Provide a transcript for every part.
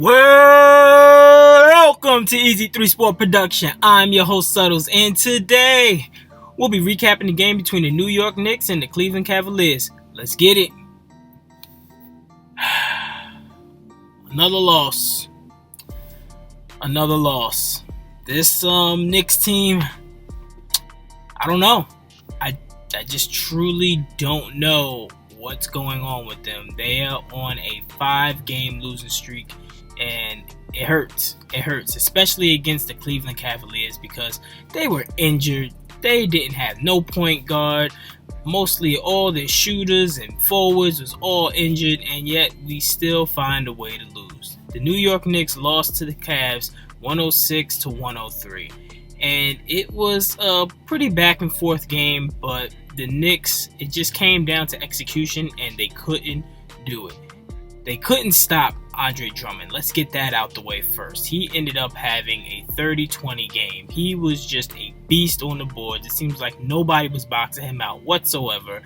Welcome to Easy 3 Sport Production. I'm your host Suttles, and today we'll be recapping the game between the New York Knicks and the Cleveland Cavaliers. Let's get it. Another loss. This Knicks team, I don't know. I just truly don't know what's going on with them. They are on a 5-game losing streak, and it hurts. It hurts, especially against the Cleveland Cavaliers, because they were injured. They didn't have no point guard. Mostly all their shooters and forwards was all injured, and yet we still find a way to lose. The New York Knicks lost to the Cavs 106-103. And it was a pretty back and forth game, but the Knicks, it just came down to execution, and they couldn't do it. They couldn't stop Andre Drummond. Let's get that out the way first. He ended up having a 30-20 game. He was just a beast on the boards. It seems like nobody was boxing him out whatsoever.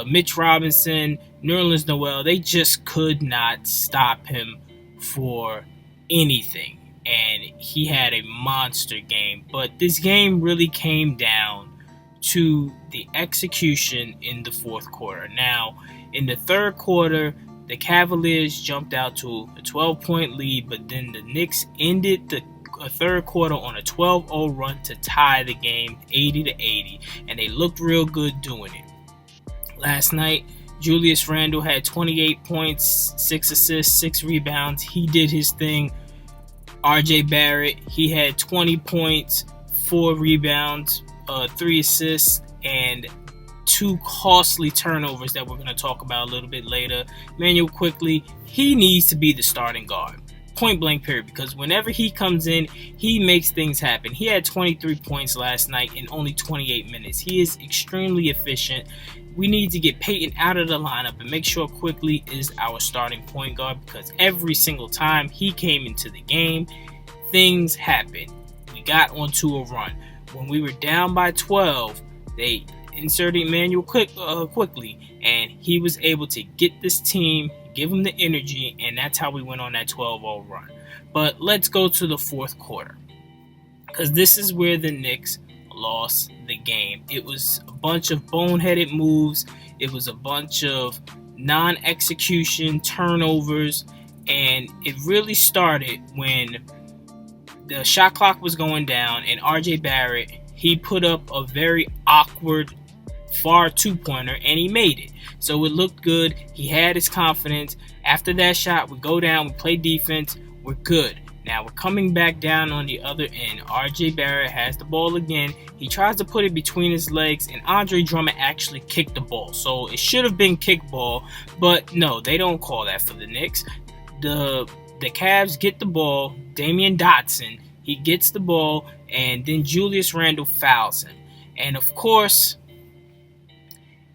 Mitch Robinson, Nerlens Noel, they just could not stop him for anything. And he had a monster game. But this game really came down to the execution in the fourth quarter. Now, in the third quarter, the Cavaliers jumped out to a 12-point lead, but then the Knicks ended the third quarter on a 12-0 run to tie the game 80-80, and they looked real good doing it. Last night, Julius Randle had 28 points, 6 assists, 6 rebounds. He did his thing. Barrett, he had 20 points, 4 rebounds, 3 assists, and 2 costly turnovers that we're going to talk about a little bit later. Quickley, he needs to be the starting guard. Point blank period, because whenever he comes in, he makes things happen. He had 23 points last night in only 28 minutes. He is extremely efficient. We need to get Peyton out of the lineup and make sure Quickley is our starting point guard, because every single time he came into the game, things happened. We got onto a run. When we were down by 12, they inserted Quickley, and he was able to get this team, give them the energy, and that's how we went on that 12-0 run. But let's go to the fourth quarter, because this is where the Knicks lost the game. It was a bunch of boneheaded moves. It was a bunch of non-execution turnovers, and it really started when the shot clock was going down, and Barrett, he put up a very awkward far two-pointer, and he made it. So it looked good. He had his confidence. After that shot, we go down, we play defense, we're good. Now we're coming back down on the other end. Barrett has the ball again. He tries to put it between his legs, and Andre Drummond actually kicked the ball. So it should have been kickball, but no, they don't call that for the Knicks. The Cavs get the ball. Damian Dotson, he gets the ball, and then Julius Randle fouls him. And of course,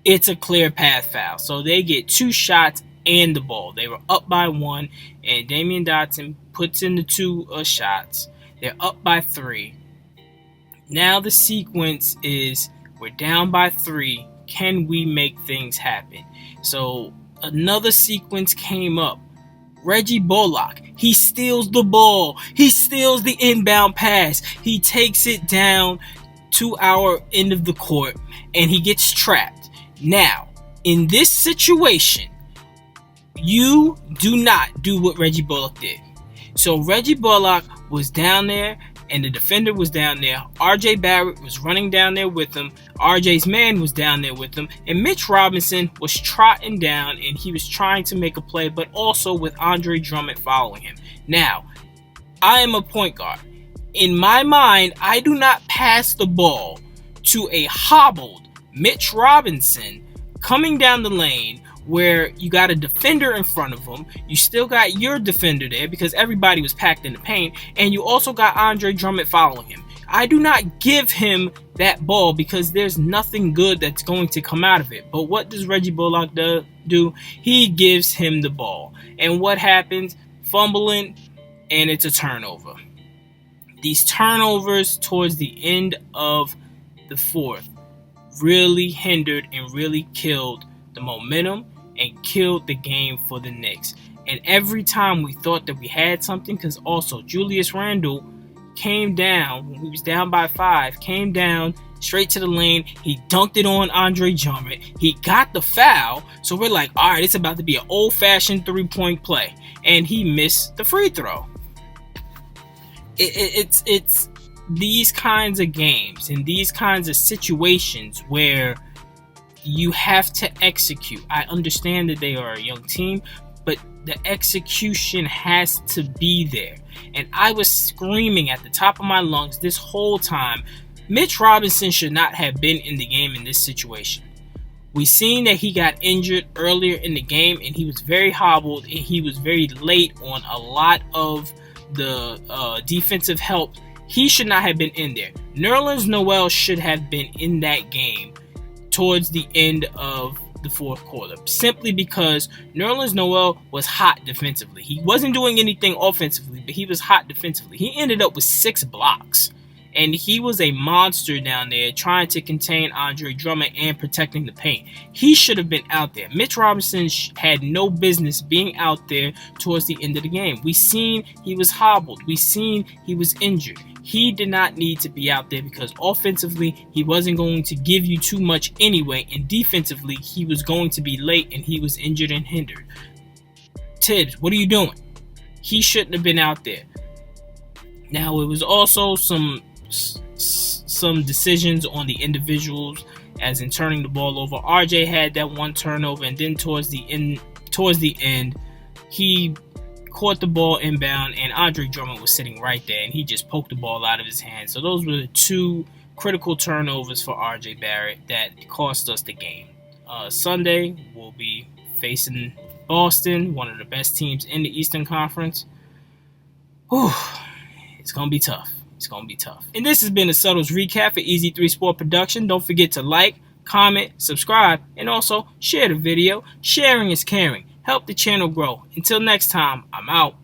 it's a clear path foul. So they get 2 shots and the ball. They were up by 1, and Damian Dotson puts in the 2 shots. They're up by 3. Now the sequence is, we're down by 3. Can we make things happen? So another sequence came up. Reggie Bullock, he steals the ball. He steals the inbound pass. He takes it down to our end of the court, and he gets trapped. Now, in this situation, you do not do what Reggie Bullock did. So Reggie Bullock was down there, and the defender was down there. Barrett was running down there with him. RJ's man was down there with him. And Mitch Robinson was trotting down, and he was trying to make a play, but also with Andre Drummond following him. Now, I am a point guard. In my mind, I do not pass the ball to a hobbled Mitch Robinson coming down the lane, where you got a defender in front of him. You still got your defender there because everybody was packed in the paint, and you also got Andre Drummond following him. I do not give him that ball because there's nothing good that's going to come out of it. But what does Reggie Bullock do? He gives him the ball. And what happens? Fumbling, and it's a turnover. These turnovers towards the end of the fourth really hindered and really killed the momentum and killed the game for the Knicks. And every time we thought that we had something, because also Julius Randle came down when we was down by 5, came down straight to the lane. He dunked it on Andre Drummond. He got the foul. So we're like, all right, it's about to be an old-fashioned three-point play. And he missed the free throw. It's these kinds of games and these kinds of situations where you have to execute. I understand that they are a young team, but the execution has to be there. And I was screaming at the top of my lungs this whole time, Mitch Robinson should not have been in the game in this situation. We seen that he got injured earlier in the game, and he was very hobbled, and he was very late on a lot of the defensive help. He should not have been in there. Nerlens Noel should have been in that game towards the end of the fourth quarter, simply because Nerlens Noel was hot defensively. He wasn't doing anything offensively, but he was hot defensively. He ended up with 6 blocks, and he was a monster down there trying to contain Andre Drummond and protecting the paint. He should have been out there. Mitch Robinson had no business being out there towards the end of the game. We seen he was hobbled. We seen he was injured. He did not need to be out there because offensively, he wasn't going to give you too much anyway, and defensively, he was going to be late and he was injured and hindered. Tibbs, what are you doing? He shouldn't have been out there. Now, it was also some decisions on the individuals, as in turning the ball over. RJ had that one turnover, and then towards the end, he caught the ball inbound, and Andre Drummond was sitting right there, and he just poked the ball out of his hand. So those were the 2 critical turnovers for RJ Barrett that cost us the game. Sunday, we'll be facing Boston, one of the best teams in the Eastern Conference. Whew, it's going to be tough. It's going to be tough. And this has been a Subtles recap for Easy 3 Sport Production. Don't forget to like, comment, subscribe, and also share the video. Sharing is caring. Help the channel grow. Until next time, I'm out.